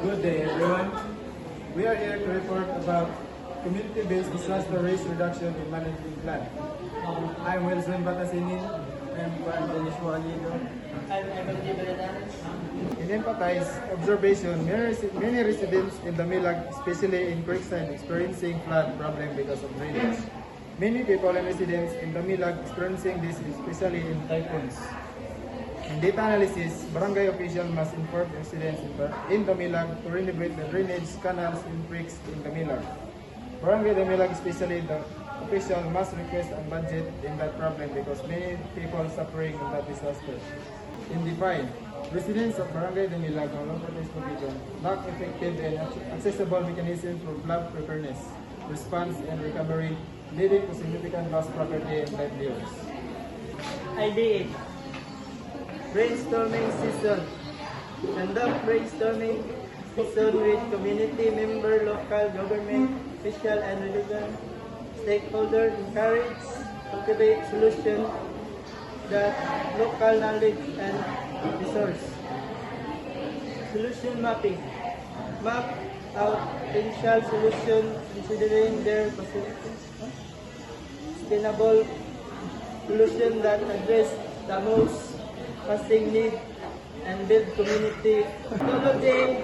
Good day, everyone. We are here to report about community-based disaster risk reduction and management plan. I'm Wilson Batasinin. I'm Juan Denisua Alido. I'm Emily Bernales. In empathize observation, many residents in the Milag, especially in Creekside, experiencing flood problem because of drainage. Many people and residents in the Milag experiencing this, especially in typhoons. In data analysis, barangay official must inform residents in the Milag to renovate the drainage canals in creeks in the Milag. Barangay the Milag, especially the official, must request a budget in that problem because many people suffering in that disaster. In Define, residents of Barangay the Milag, Malong Protest Provision, lack effective and accessible mechanisms for flood preparedness, response, and recovery, leading to significant lost property and livelihoods. ID8. Brainstorming season. Conduct brainstorming season with community member, local government, official and relevant stakeholders. Encourage, cultivate solution that local knowledge and resource. Solution mapping. Map out potential solution considering their sustainable solution that address the most pressing need and build community. Technology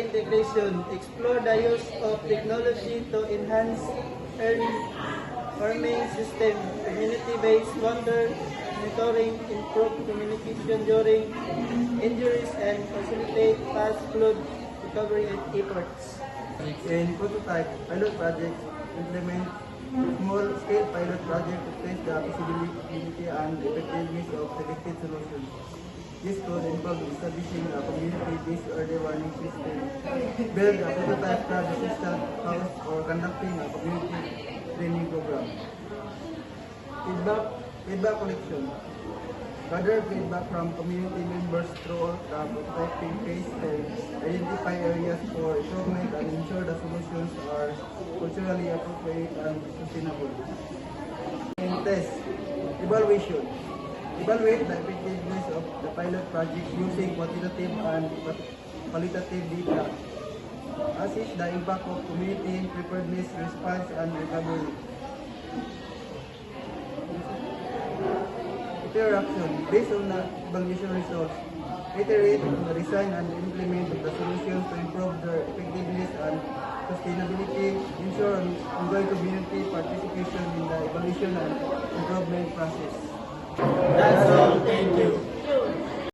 integration. Explore the use of technology to enhance farming system, community-based water monitoring, improve communication during injuries, and facilitate fast flood recovery efforts. In prototype pilot projects, implement small-scale pilot project to test the feasibility and effectiveness of selected solutions. This could involve establishing a community-based early warning system, build a prototype flood resistant house, or conducting a community training program. Feedback collection. Gather feedback from community members throughout the prototyping phase to identify areas for improvement and ensure the solutions are culturally appropriate and sustainable. And test. Evaluation. Evaluate the effectiveness of the pilot project using quantitative and qualitative data. Assess the impact of community preparedness, response, and recovery. Interaction. Based on the evaluation results, iterate on the design and implement of the solutions to improve their effectiveness and sustainability, ensure ongoing community participation in the evaluation and improvement process. That's all. Thank you.